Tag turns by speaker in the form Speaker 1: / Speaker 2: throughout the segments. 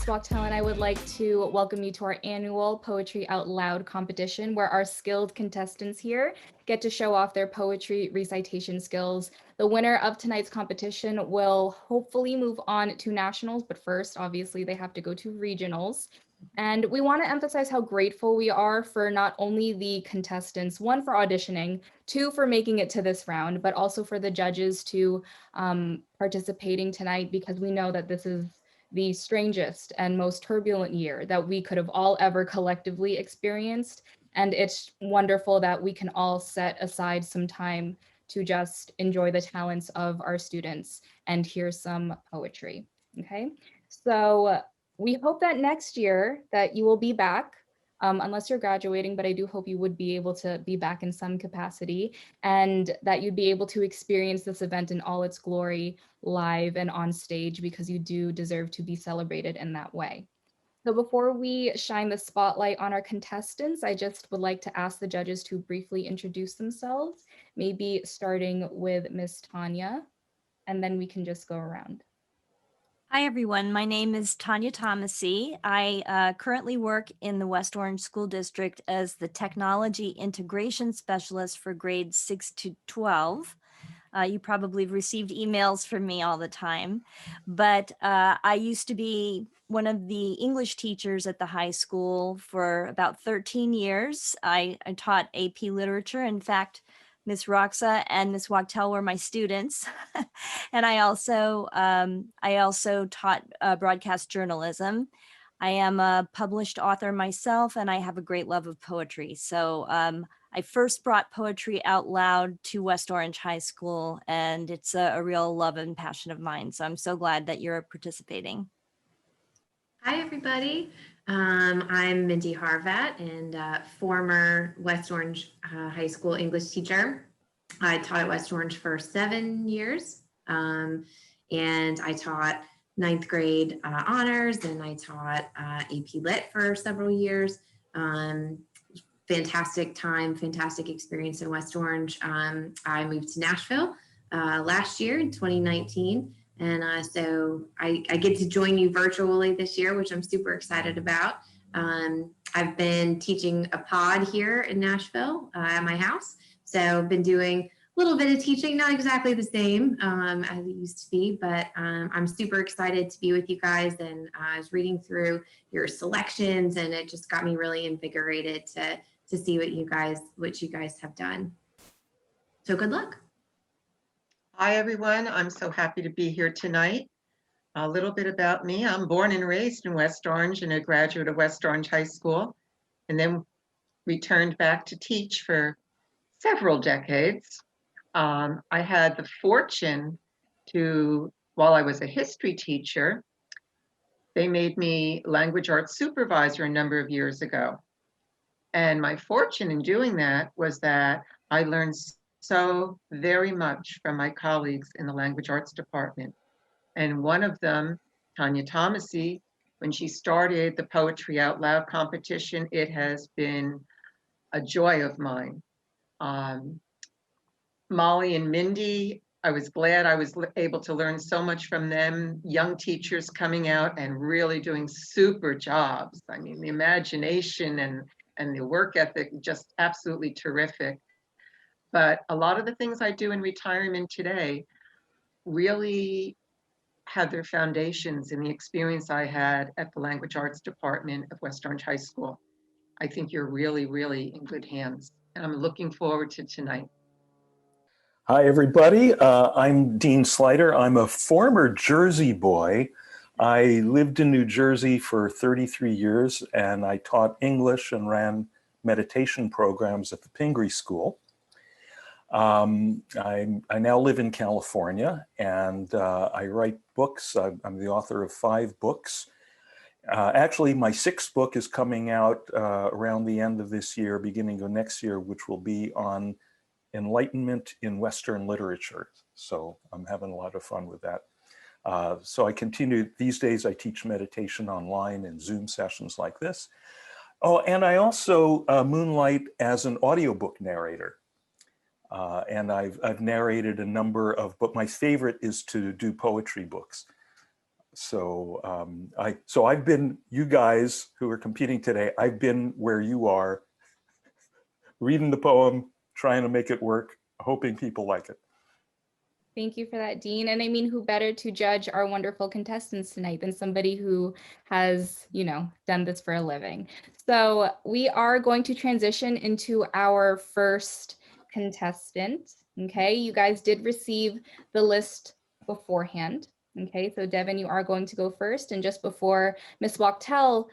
Speaker 1: Miss Wachtel and I would like to welcome you to our annual Poetry Out Loud competition, where our skilled contestants here get to show off their poetry recitation skills. The winner of tonight's competition will hopefully move on to nationals, but first, obviously, they have to go to regionals. And we want to emphasize how grateful we are for not only the contestants, one, for auditioning, two, for making it to this round, but also for the judges to participating tonight, because we know that this is the strangest and most turbulent year that we could have all ever collectively experienced. And it's wonderful that we can all set aside some time to just enjoy the talents of our students and hear some poetry. Okay, so we hope that next year that you will be back, unless you're graduating, but I do hope you would be able to be back in some capacity, and that you'd be able to experience this event in all its glory live and on stage, because you do deserve to be celebrated in that way. So before we shine the spotlight on our contestants, I just would like to ask the judges to briefly introduce themselves, maybe starting with Miss Tanya, and then we can just go around.
Speaker 2: Hi, everyone. My name is Tanya Thomasy. I currently work in the West Orange School District as the Technology Integration Specialist for grades 6 to 12. You probably have received emails from me all the time, but I used to be one of the English teachers at the high school for about 13 years. I taught AP Literature. In fact, Miss Roxa and Miss Wachtel were my students. And I also taught broadcast journalism. I am a published author myself, and I have a great love of poetry. So I first brought poetry out loud to West Orange High School, and it's a real love and passion of mine. So I'm so glad that you're participating.
Speaker 3: Hi, everybody. I'm Mindy Harvat, and former West Orange High School English teacher. I taught at West Orange for 7 years, and I taught 9th grade honors, and I taught AP Lit for several years. Fantastic time, fantastic experience in West Orange. I moved to Nashville last year in 2019. And so I get to join you virtually this year, which I'm super excited about. I've been teaching a pod here in Nashville at my house. So I've been doing a little bit of teaching, not exactly the same as it used to be, but I'm super excited to be with you guys. And I was reading through your selections, and it just got me really invigorated to see what you guys have done. So good luck.
Speaker 4: Hi, everyone. I'm so happy to be here tonight. A little bit about me. I'm born and raised in West Orange and a graduate of West Orange High School, and then returned back to teach for several decades. I had the fortune to, while I was a history teacher, they made me language arts supervisor a number of years ago. And my fortune in doing that was that I learned so very much from my colleagues in the language arts department. And one of them, Tanya Thomasy, when she started the Poetry Out Loud competition, it has been a joy of mine. Molly and Mindy, I was glad I was able to learn so much from them, young teachers coming out and really doing super jobs. I mean, the imagination and the work ethic, just absolutely terrific. But a lot of the things I do in retirement today really have their foundations in the experience I had at the Language Arts Department of West Orange High School. I think you're really, really in good hands. And I'm looking forward to tonight.
Speaker 5: Hi, everybody. I'm Dean Slider. I'm a former Jersey boy. I lived in New Jersey for 33 years, and I taught English and ran meditation programs at the Pingree School. I now live in California, and I write books. I'm the author of 5 books. Actually, my 6th book is coming out around the end of this year, beginning of next year, which will be on enlightenment in Western literature. So I'm having a lot of fun with that. So I continue, these days I teach meditation online in Zoom sessions like this. Oh, and I also moonlight as an audiobook narrator. And I've narrated a number of, but my favorite is to do poetry books. So I've been, you guys who are competing today, I've been where you are, reading the poem, trying to make it work, hoping people like it.
Speaker 1: Thank you for that, Dean. And I mean, who better to judge our wonderful contestants tonight than somebody who has, done this for a living. So we are going to transition into our first contestant. Okay, you guys did receive the list beforehand. Okay, so Devin, you are going to go first. And just before Ms. Wachtel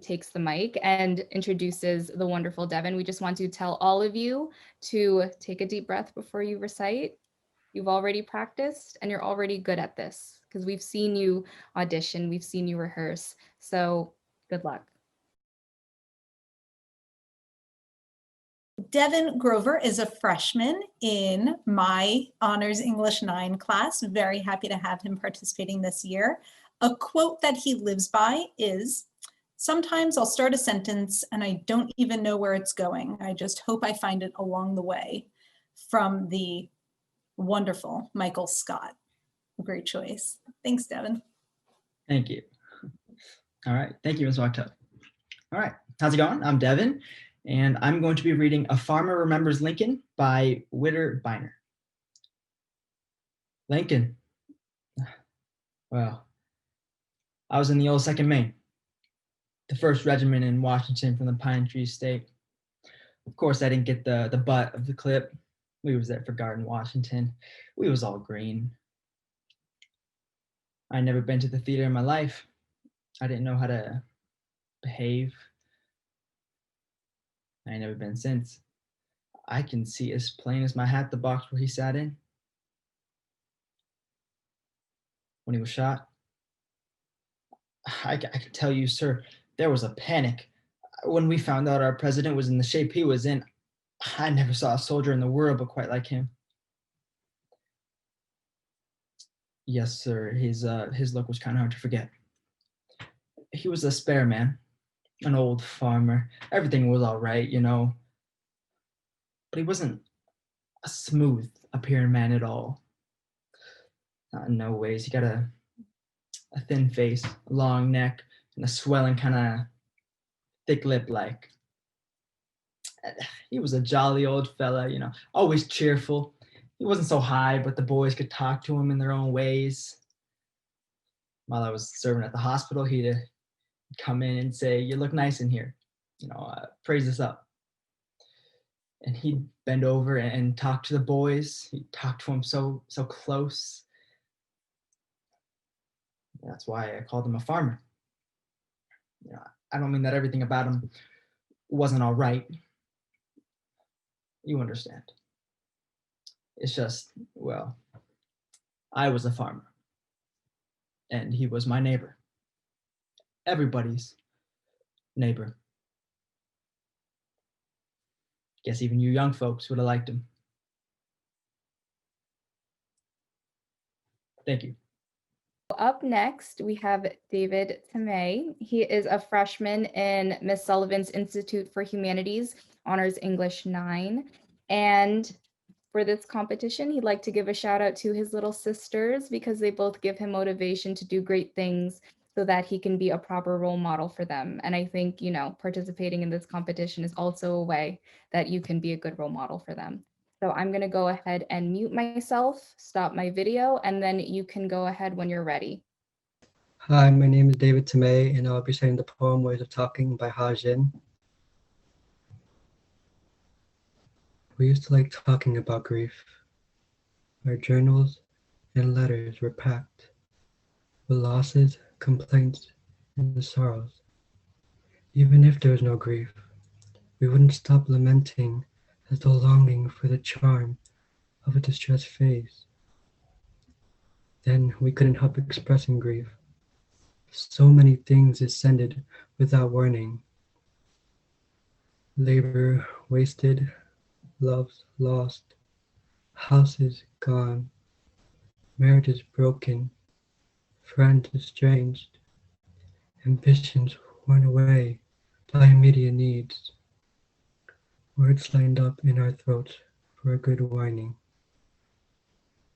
Speaker 1: takes the mic and introduces the wonderful Devin, we just want to tell all of you to take a deep breath before you recite. You've already practiced and you're already good at this because we've seen you audition, we've seen you rehearse. So good luck.
Speaker 6: Devin Grover is a freshman in my Honors English 9 class. Very happy to have him participating this year. A quote that he lives by is, "Sometimes I'll start a sentence and I don't even know where it's going. I just hope I find it along the way." From the wonderful Michael Scott. Great choice. Thanks, Devin.
Speaker 7: Thank you. All right. Thank you, Ms. Wachtel. All right. How's it going? I'm Devin, and I'm going to be reading A Farmer Remembers Lincoln by Witterbeiner. Lincoln. Well, I was in the old 2nd Maine, the 1st Regiment in Washington from the Pine Tree State. Of course, I didn't get the butt of the clip. We was there for Garden, Washington. We was all green. I never been to the theater in my life. I didn't know how to behave. I ain't never been since. I can see as plain as my hat the box where he sat in. When he was shot, I can tell you, sir, there was a panic. When we found out our president was in the shape he was in, I never saw a soldier in the world but quite like him. Yes, sir, his look was kind of hard to forget. He was a spare man, an old farmer. Everything was all right, but he wasn't a smooth appearing man at all. Not in no ways. He got a thin face, a long neck, and a swelling kind of thick lip like. He was a jolly old fella, always cheerful. He wasn't so high, but the boys could talk to him in their own ways. While I was serving at the hospital, he'd come in and say, "You look nice in here, praise us up." And he'd bend over and talk to the boys. He'd talk to them so close. That's why I called him a farmer. I don't mean that everything about him wasn't all right. You understand. It's just, well, I was a farmer, and he was my neighbor. Everybody's neighbor. Guess even you young folks would have liked him. Thank you.
Speaker 1: Up next, we have David Thomasy. He is a freshman in Miss Sullivan's Institute for Humanities, Honors English 9. And for this competition, he'd like to give a shout out to his little sisters because they both give him motivation to do great things so that he can be a proper role model for them. And I think, participating in this competition is also a way that you can be a good role model for them. So I'm going to go ahead and mute myself, stop my video, and then you can go ahead when you're ready.
Speaker 8: Hi, my name is David Thomasy, and I'll be reciting the poem Ways of Talking by Ha Jin. We used to like talking about grief. Our journals and letters were packed with losses, complaints, and the sorrows. Even if there was no grief, we wouldn't stop lamenting as though longing for the charm of a distressed face. Then we couldn't help expressing grief. So many things descended without warning. Labor wasted, loves lost, houses gone, marriages broken, friends estranged, ambitions worn away by immediate needs. Words lined up in our throats for a good whining.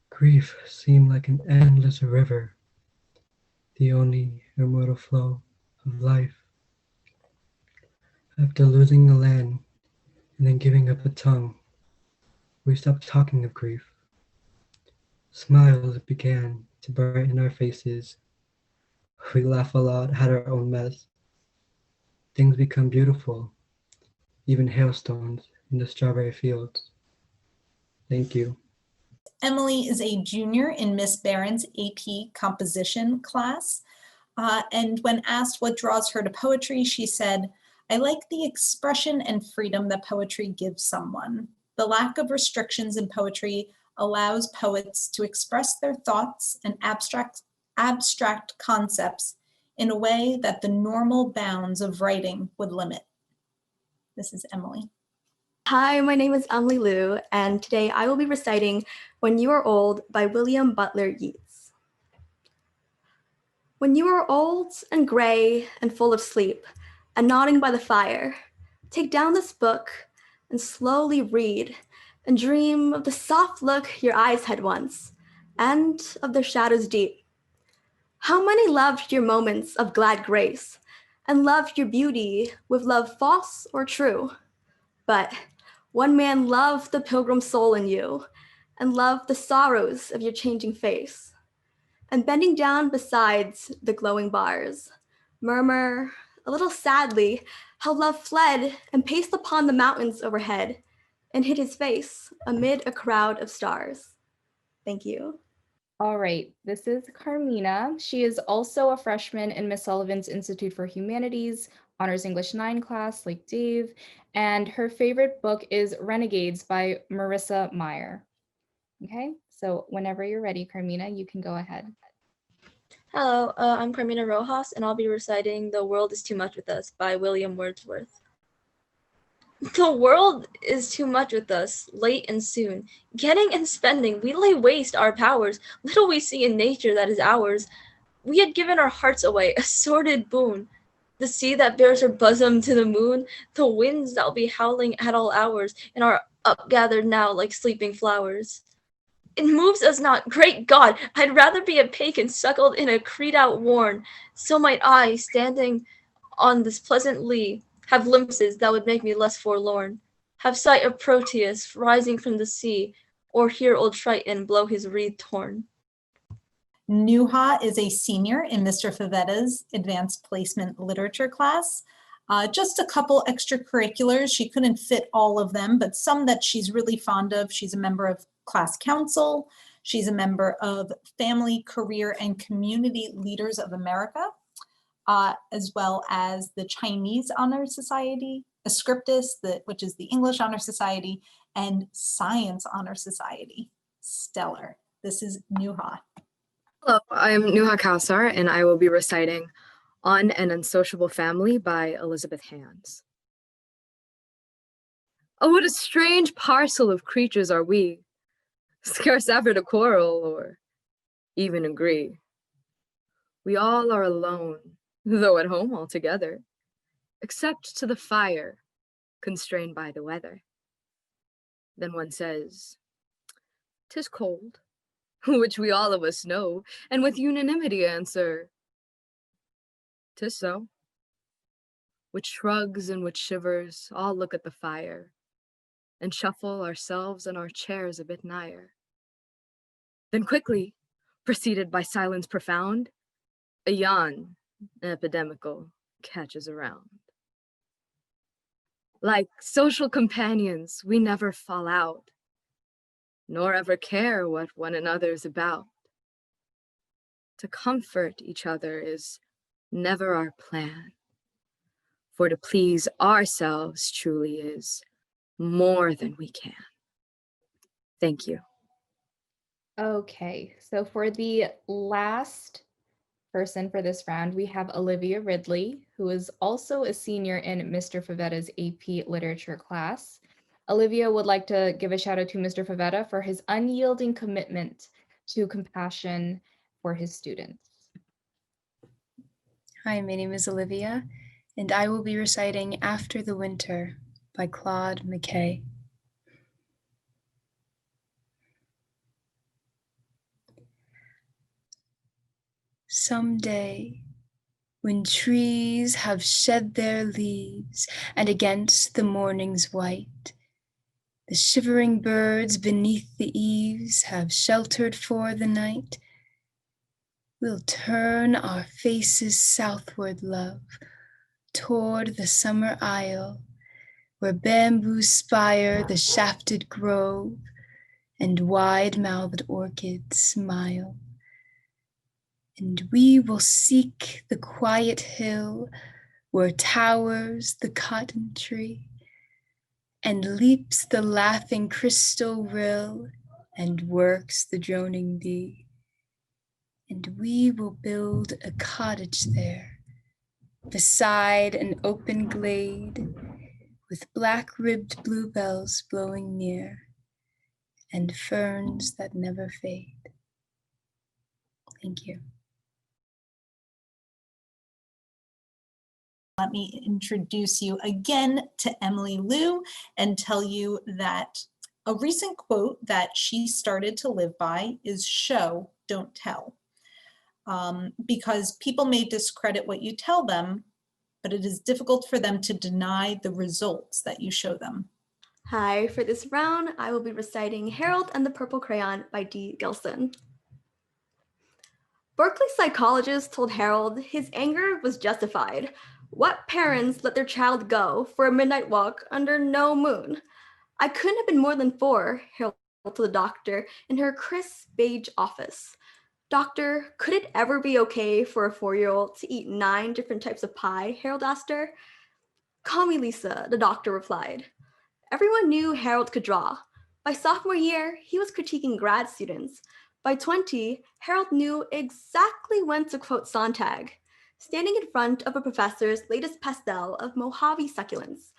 Speaker 8: Grief seemed like an endless river, the only immortal flow of life. After losing a land and then giving up a tongue, we stopped talking of grief. Smiles began to brighten our faces. We laugh a lot at our own mess. Things become beautiful, even hailstones in the strawberry fields. Thank you.
Speaker 6: Emily is a junior in Miss Barron's AP composition class. And when asked what draws her to poetry, she said, "I like the expression and freedom that poetry gives someone. The lack of restrictions in poetry allows poets to express their thoughts and abstract concepts in a way that the normal bounds of writing would limit." This is Emily.
Speaker 9: Hi, my name is Emily Liu, and today I will be reciting When You Are Old by William Butler Yeats. When you are old and gray and full of sleep and nodding by the fire, take down this book and slowly read and dream of the soft look your eyes had once and of their shadows deep. How many loved your moments of glad grace and loved your beauty with love false or true? But one man loved the pilgrim soul in you and loved the sorrows of your changing face. And bending down besides the glowing bars, murmur a little sadly how love fled and paced upon the mountains overhead and hid his face amid a crowd of stars. Thank you.
Speaker 1: All right, this is Carmina. She is also a freshman in Miss Sullivan's Institute for Humanities, Honors English 9 class, like Dave, and her favorite book is Renegades by Marissa Meyer. Okay, so whenever you're ready, Carmina, you can go ahead.
Speaker 10: Hello, I'm Carmina Rojas, and I'll be reciting The World is Too Much with Us by William Wordsworth. The world is too much with us, late and soon. Getting and spending, we lay waste our powers. Little we see in nature that is ours. We had given our hearts away, a sordid boon. The sea that bears her bosom to the moon, the winds that'll be howling at all hours, and are upgathered now like sleeping flowers. It moves us not, great God, I'd rather be a pagan suckled in a creed-out warren. So might I, standing on this pleasant lea, have glimpses that would make me less forlorn, have sight of Proteus rising from the sea, or hear old Triton blow his wreathed horn.
Speaker 6: Nuha is a senior in Mr. Favetta's Advanced Placement Literature class. Just a couple extracurriculars. She couldn't fit all of them, but some that she's really fond of. She's a member of class council. She's a member of Family, Career, and Community Leaders of America, as well as the Chinese Honor Society, Escriptus, which is the English Honor Society, and Science Honor Society. Stellar. This is Nuha.
Speaker 11: Hello, I'm Nuha Kausar, and I will be reciting On an Unsociable Family by Elizabeth Hands. Oh, what a strange parcel of creatures are we, scarce ever to quarrel or even agree. We all are alone, though at home altogether, except to the fire, constrained by the weather. Then one says, "'Tis cold," which we all of us know, and with unanimity answer, "'Tis so." Which shrugs and which shivers, all look at the fire, and shuffle ourselves and our chairs a bit nigher. Then quickly, preceded by silence profound, a yawn, epidemical, catches around. Like social companions, we never fall out, nor ever care what one another's about. To comfort each other is never our plan, for to please ourselves truly is more than we can. Thank you.
Speaker 1: Okay, so for the last person for this round, we have Olivia Ridley, who is also a senior in Mr. Favetta's AP Literature class. Olivia would like to give a shout out to Mr. Favetta for his unyielding commitment to compassion for his students.
Speaker 12: Hi, my name is Olivia, and I will be reciting After the Winter by Claude McKay. someday, when trees have shed their leaves, and against the morning's white, the shivering birds beneath the eaves have sheltered for the night, we'll turn our faces southward, love, toward the summer isle, where bamboos spire the shafted grove, and wide-mouthed orchids smile. And we will seek the quiet hill where towers the cotton tree, and leaps the laughing crystal rill, and works the droning bee. And we will build a cottage there, beside an open glade, with black-ribbed bluebells blowing near, and ferns that never fade. Thank you.
Speaker 6: Let me introduce you again to Emily Liu and tell you that a recent quote that she started to live by is show, don't tell. Because people may discredit what you tell them, but it is difficult for them to deny the results that you show them.
Speaker 9: Hi, for this round, I will be reciting Harold and the Purple Crayon by D. Gilson. Berkeley psychologists told Harold his anger was justified. What parents let their child go for a midnight walk under no moon? I couldn't have been more than 4, Harold told the doctor in her crisp beige office. Doctor, could it ever be okay for a 4-year-old to eat 9 different types of pie? Harold asked her. Call me Lisa, the doctor replied. Everyone knew Harold could draw. By sophomore year, he was critiquing grad students. By 20, Harold knew exactly when to quote Sontag, standing in front of a professor's latest pastel of Mojave succulents.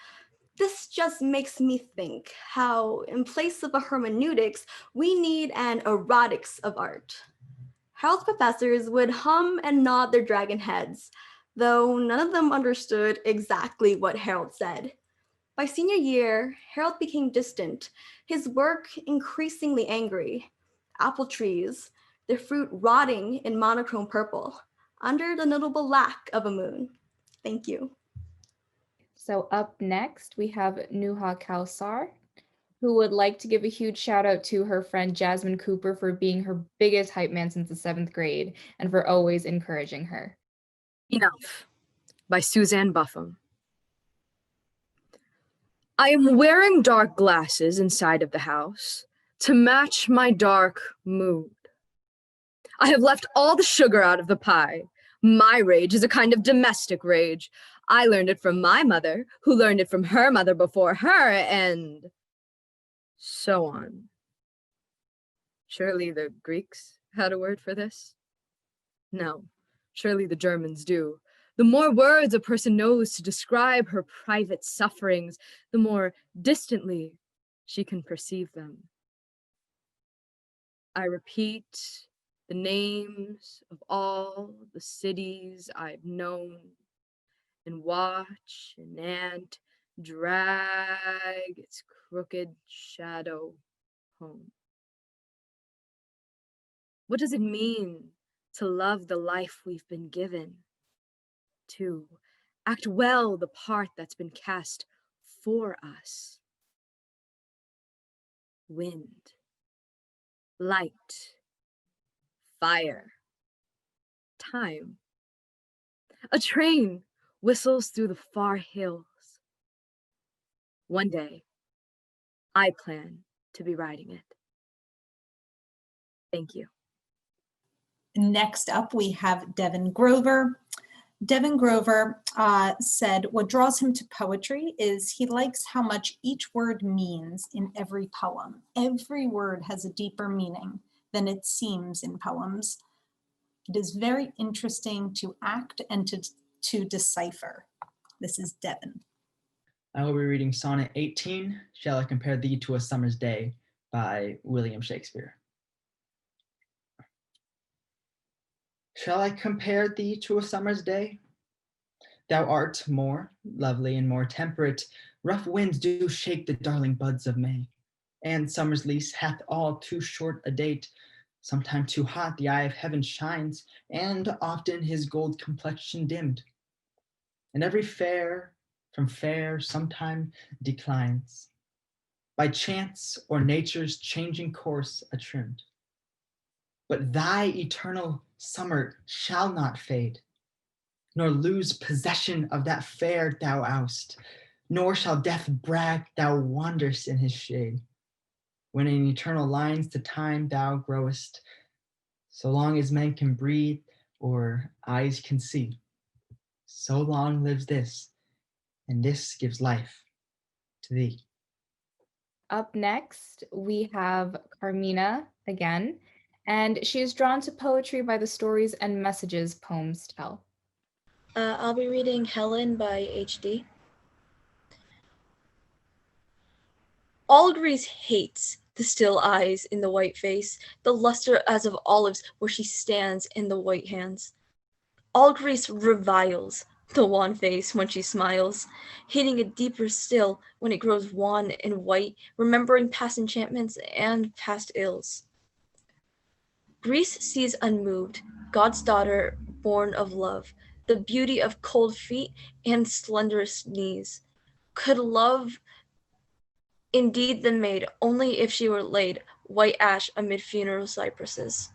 Speaker 9: This just makes me think how, in place of a hermeneutics, we need an erotics of art. Harold's professors would hum and nod their dragon heads, though none of them understood exactly what Harold said. By senior year, Harold became distant, his work increasingly angry. Apple trees, their fruit rotting in monochrome purple, under the notable lack of a moon. Thank you.
Speaker 1: So up next, we have Nuha Kausar, who would like to give a huge shout out to her friend Jasmine Cooper for being her biggest hype man since the 7th grade and for always encouraging her.
Speaker 11: Enough by Suzanne Buffum. I am wearing dark glasses inside of the house to match my dark mood. I have left all the sugar out of the pie. My rage is a kind of domestic rage. I learned it from my mother, who learned it from her mother before her, and so on. Surely the Greeks had a word for this? No, surely the Germans do. The more words a person knows to describe her private sufferings, the more distantly she can perceive them. I repeat the names of all the cities I've known, and watch an ant drag its crooked shadow home. What does it mean to love the life we've been given? To act well the part that's been cast for us? Wind, light, fire, time. A train whistles through the far hills. One day, I plan to be riding it. Thank you.
Speaker 6: Next up, we have Devin Grover. Devin Grover said what draws him to poetry is he likes how much each word means in every poem. Every word has a deeper meaning than it seems in poems. It is very interesting to act and to decipher. This is Devin.
Speaker 7: I will be reading Sonnet 18, Shall I Compare Thee to a Summer's Day by William Shakespeare. Shall I compare thee to a summer's day? Thou art more lovely and more temperate. Rough winds do shake the darling buds of May, and summer's lease hath all too short a date. Sometime too hot, the eye of heaven shines, and often his gold complexion dimmed. And every fair from fair sometime declines, by chance or nature's changing course attrimmed. But thy eternal summer shall not fade, nor lose possession of that fair thou oust, nor shall death brag thou wanderest in his shade. When in eternal lines to time thou growest, so long as men can breathe or eyes can see, so long lives this, and this gives life to thee.
Speaker 1: Up next, we have Carmina again, and she is drawn to poetry by the stories and messages poems tell.
Speaker 10: I'll be reading Helen by H.D. All Greece hates the still eyes in the white face, the luster as of olives where she stands in the white hands. All Greece reviles the wan face when she smiles, hating it deeper still when it grows wan and white, remembering past enchantments and past ills. Greece sees unmoved, God's daughter born of love, the beauty of cold feet and slenderest knees. Could love indeed the maid only if she were laid white ash amid funeral cypresses.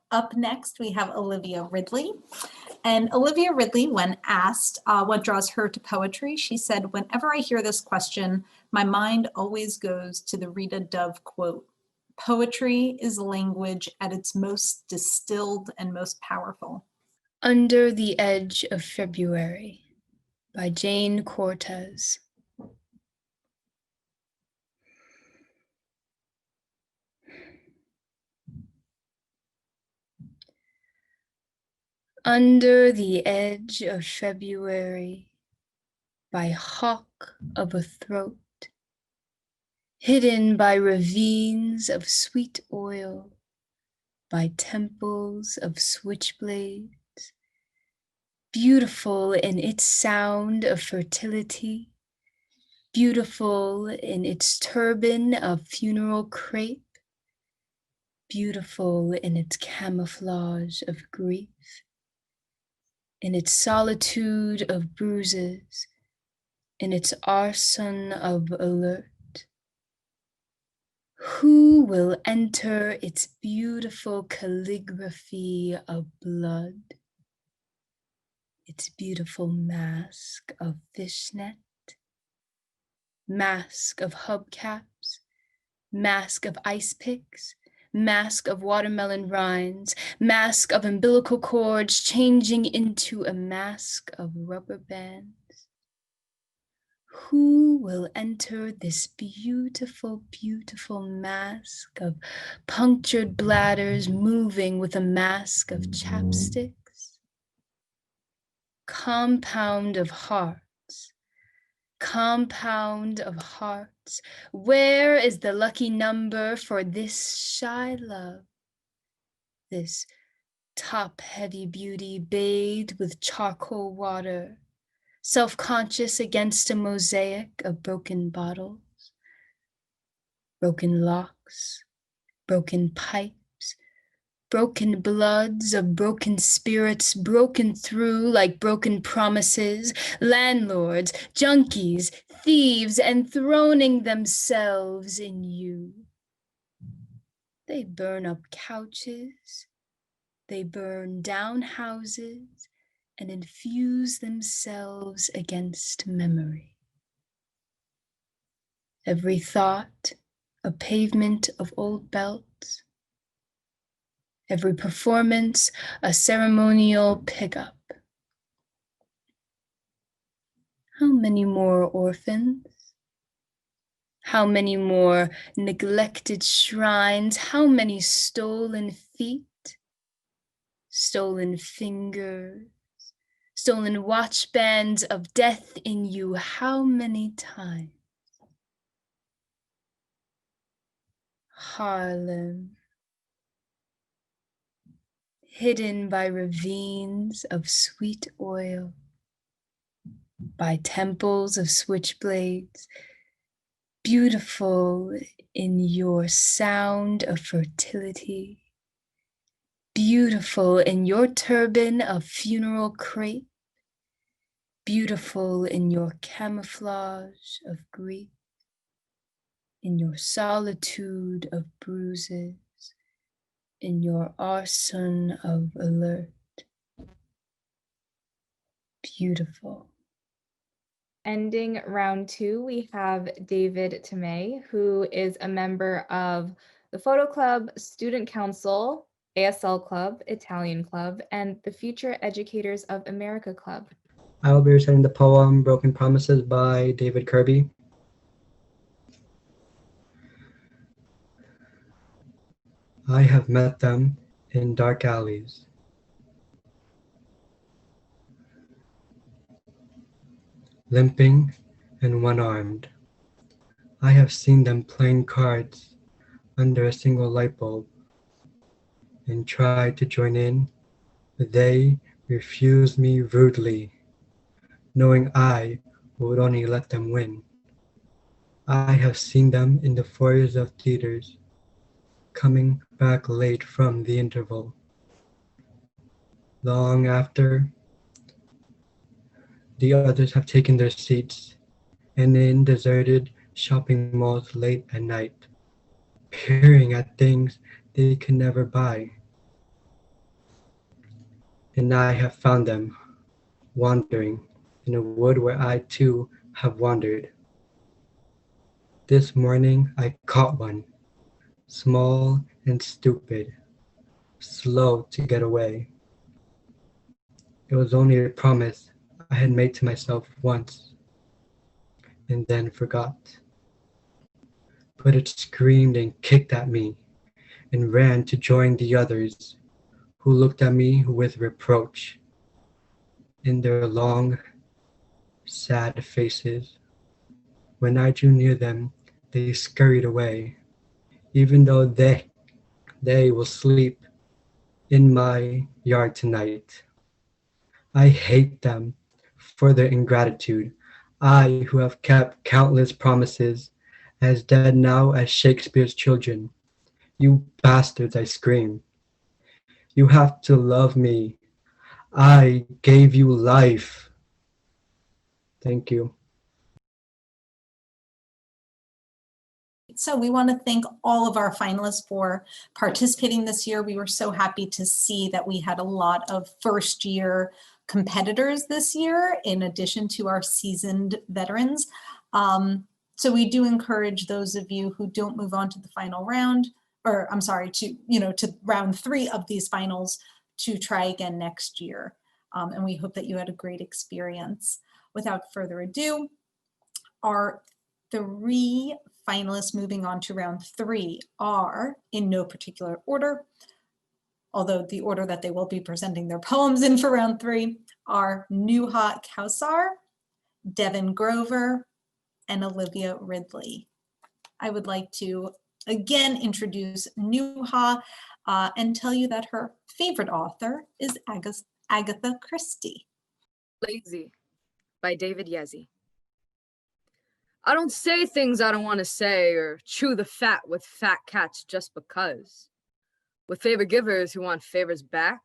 Speaker 6: Up next, we have Olivia Ridley. And Olivia Ridley, when asked what draws her to poetry, she said, "Whenever I hear this question, my mind always goes to the Rita Dove quote, 'Poetry is language at its most distilled and most powerful.'"
Speaker 12: Under the Edge of February by Jane Cortez. Under the edge of February, by hawk of a throat, hidden by ravines of sweet oil, by temples of switchblades, beautiful in its sound of fertility, beautiful in its turban of funeral crepe, beautiful in its camouflage of grief, in its solitude of bruises, in its arson of alert. Who will enter its beautiful calligraphy of blood, its beautiful mask of fishnet, mask of hubcaps, mask of ice picks, mask of watermelon rinds, mask of umbilical cords changing into a mask of rubber bands? Who will enter this beautiful, beautiful mask of punctured bladders moving with a mask of chapsticks? Compound of hearts, compound of hearts, where is the lucky number for this shy love, this top-heavy beauty bathed with charcoal water, self-conscious against a mosaic of broken bottles, broken locks, broken pipes, broken bloods of broken spirits broken through like broken promises, landlords, junkies, thieves, enthroning themselves in you. They burn up couches, they burn down houses, and infuse themselves against memory. Every thought, a pavement of old belts. Every performance, a ceremonial pickup. How many more orphans? How many more neglected shrines? How many stolen feet? Stolen fingers? Stolen watch bands of death in you, how many times? Harlem, hidden by ravines of sweet oil, by temples of switchblades, beautiful in your sound of fertility, beautiful in your turban of funeral crepe, beautiful in your camouflage of grief, in your solitude of bruises, in your arson of alert. Beautiful.
Speaker 1: Ending round 2, we have David Thomasy, who is a member of the Photo Club, Student Council, ASL Club, Italian Club, and the Future Educators of America Club.
Speaker 8: I will be reciting the poem Broken Promises by David Kirby. I have met them in dark alleys, limping and one-armed. I have seen them playing cards under a single light bulb and tried to join in, but they refused me rudely, knowing I would only let them win. I have seen them in the foyers of theaters, coming back late from the interval. Long after the others have taken their seats, and in deserted shopping malls late at night, peering at things they could never buy. And I have found them, wandering in a wood where I too have wandered. This morning I caught one, small and stupid, slow to get away. It was only a promise I had made to myself once, and then forgot. But it screamed and kicked at me, and ran to join the others, who looked at me with reproach in their long, sad faces. When I drew near them, they scurried away, even though they will sleep in my yard tonight. I hate them for their ingratitude. I, who have kept countless promises, as dead now as Shakespeare's children. You bastards, I scream. You have to love me. I gave you life. Thank you.
Speaker 6: So we want to thank all of our finalists for participating this year. We were so happy to see that we had a lot of first-year competitors this year, in addition to our seasoned veterans. So we do encourage those of you who don't move on to the final round, or I'm sorry, to round 3 of these finals, to try again next year. And we hope that you had a great experience. Without further ado, our 3 finalists moving on to round 3 are, in no particular order, although the order that they will be presenting their poems in for round 3 are Nuha Kausar, Devin Grover, and Olivia Ridley. I would like to again introduce Nuha and tell you that her favorite author is Agatha Christie.
Speaker 11: Lazy by David Yezi. I don't say things I don't want to say or chew the fat with fat cats just because. With favor givers who want favors back,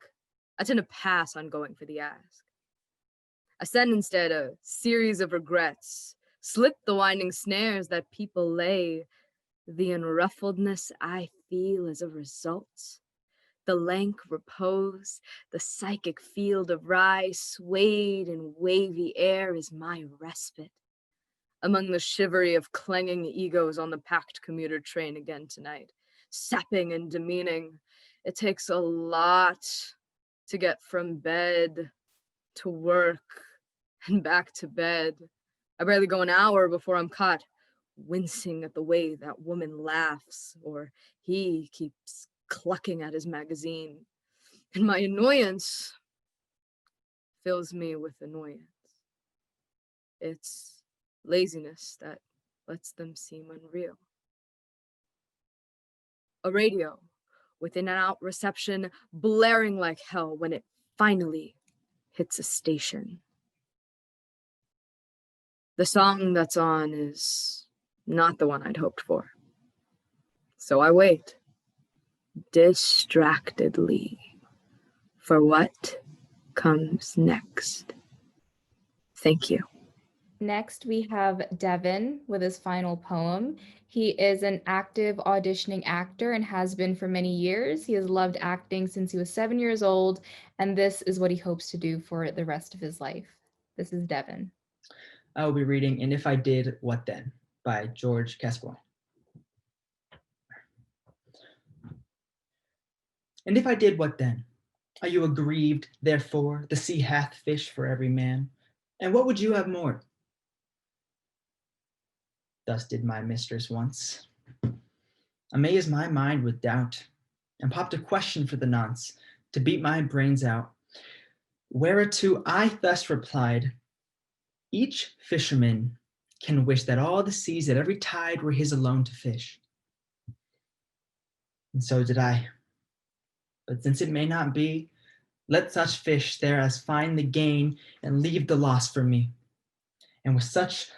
Speaker 11: I tend to pass on going for the ask. I send instead a series of regrets, slip the winding snares that people lay, the unruffledness I feel as a result. The lank repose, the psychic field of rye swayed in wavy air is my respite. Among the shivery of clanging egos on the packed commuter train again tonight, sapping and demeaning, it takes a lot to get from bed to work and back to bed. I barely go an hour before I'm caught wincing at the way that woman laughs, or he keeps clucking at his magazine. And my annoyance fills me with annoyance. It's laziness that lets them seem unreal. A radio with in and out reception blaring like hell when it finally hits a station. The song that's on is not the one I'd hoped for. So I wait, distractedly. for what comes next. Thank you.
Speaker 1: Next, we have Devin with his final poem. He is an active auditioning actor and has been for many years. He has loved acting since he was 7 years old, and this is what he hopes to do for the rest of his life. This is Devin.
Speaker 7: I will be reading And If I Did, What Then? By George Casbourne. And if I did, what then? Are you aggrieved, therefore? The sea hath fish for every man. And what would you have more? Thus did my mistress once. Amaze my mind with doubt, and popped a question for the nonce, to beat my brains out. Whereto I thus replied, each fisherman can wish that all the seas at every tide were his alone to fish. And so did I. But since it may not be, let such fish there as find the gain and leave the loss for me. And with such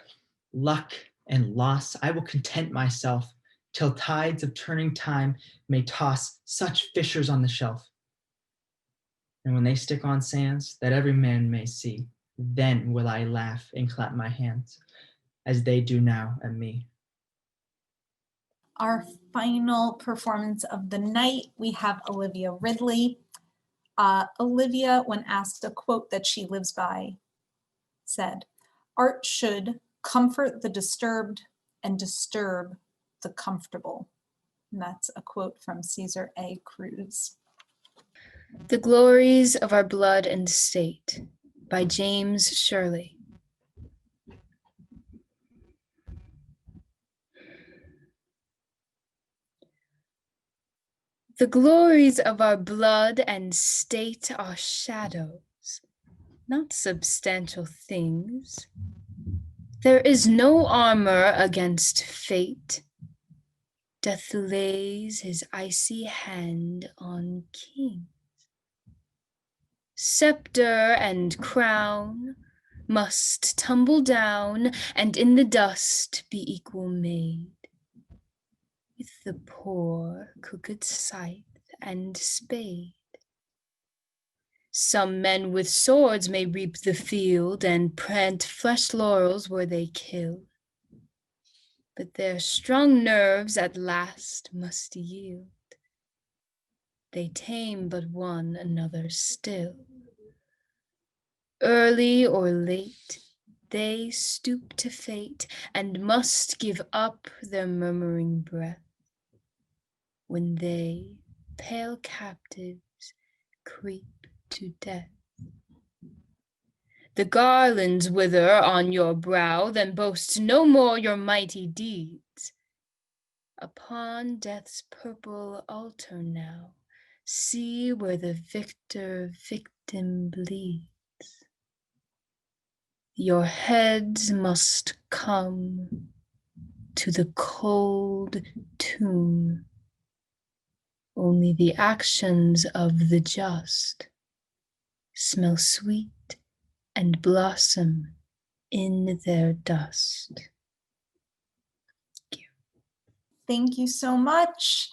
Speaker 7: luck and loss, I will content myself till tides of turning time may toss such fishers on the shelf. And when they stick on sands that every man may see, then will I laugh and clap my hands as they do now at me.
Speaker 6: Our final performance of the night, we have Olivia Ridley. Olivia, when asked a quote that she lives by, said, "Art should comfort the disturbed and disturb the comfortable." And that's a quote from Caesar A. Cruz.
Speaker 12: The Glories of Our Blood and State by James Shirley. The glories of our blood and state are shadows, not substantial things. There is no armor against fate. Death lays his icy hand on kings. Scepter and crown must tumble down and in the dust be equal made. With the poor crooked scythe and spade. Some men with swords may reap the field and plant fresh laurels where they kill. But their strong nerves at last must yield. They tame but one another still. Early or late, they stoop to fate and must give up their murmuring breath. When they, pale captives, creep to death. The garlands wither on your brow, then boast no more your mighty deeds. Upon death's purple altar now, see where the victor victim bleeds. Your heads must come to the cold tomb. Only the actions of the just smell sweet and blossom in their dust. Thank you.
Speaker 6: Thank you so much.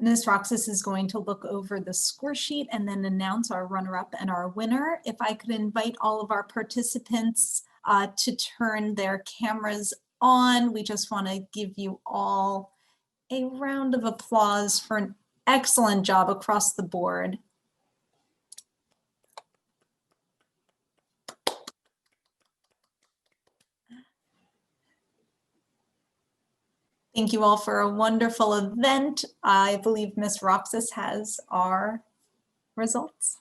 Speaker 6: Ms. Roxas is going to look over the score sheet and then announce our runner-up and our winner. If I could invite all of our participants to turn their cameras on. We just want to give you all a round of applause for an excellent job across the board. Thank you all for a wonderful event. I believe Ms. Roxas has our results.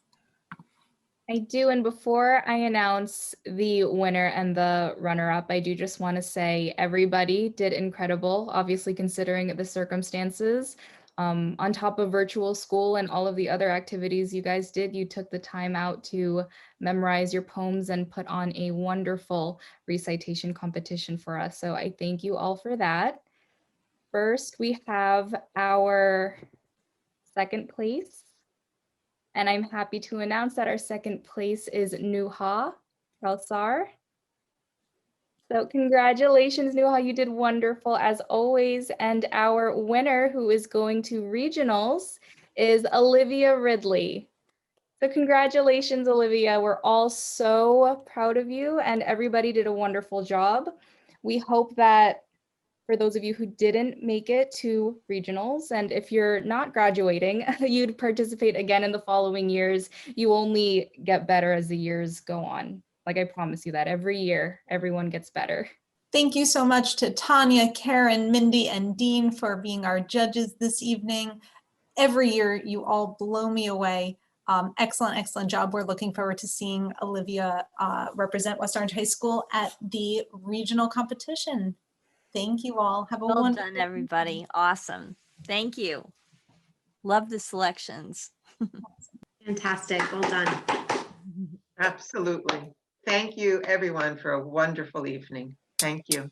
Speaker 1: I do, and before I announce the winner and the runner-up, I do just want to say everybody did incredible, obviously considering the circumstances. On top of virtual school and all of the other activities you guys did, you took the time out to memorize your poems and put on a wonderful recitation competition for us. So I thank you all for that. First, we have our second place. And I'm happy to announce that our second place is Nuha Kalsar. So congratulations, Nuha, you did wonderful as always. And our winner, who is going to regionals, is Olivia Ridley. So congratulations, Olivia. We're all so proud of you, and everybody did a wonderful job. We hope that for those of you who didn't make it to regionals, and if you're not graduating, you'd participate again in the following years. You only get better as the years go on. Like, I promise you that every year, everyone gets better.
Speaker 6: Thank you so much to Tanya, Karen, Mindy, and Dean for being our judges this evening. Every year, you all blow me away. Excellent, excellent job. We're looking forward to seeing Olivia represent West Orange High School at the regional competition. Thank you all. Have a
Speaker 2: Well
Speaker 6: wonderful
Speaker 2: done, everybody. Awesome. Thank you. Love the selections.
Speaker 3: Fantastic. Well done.
Speaker 4: Absolutely. Thank you, everyone, for a wonderful evening. Thank you.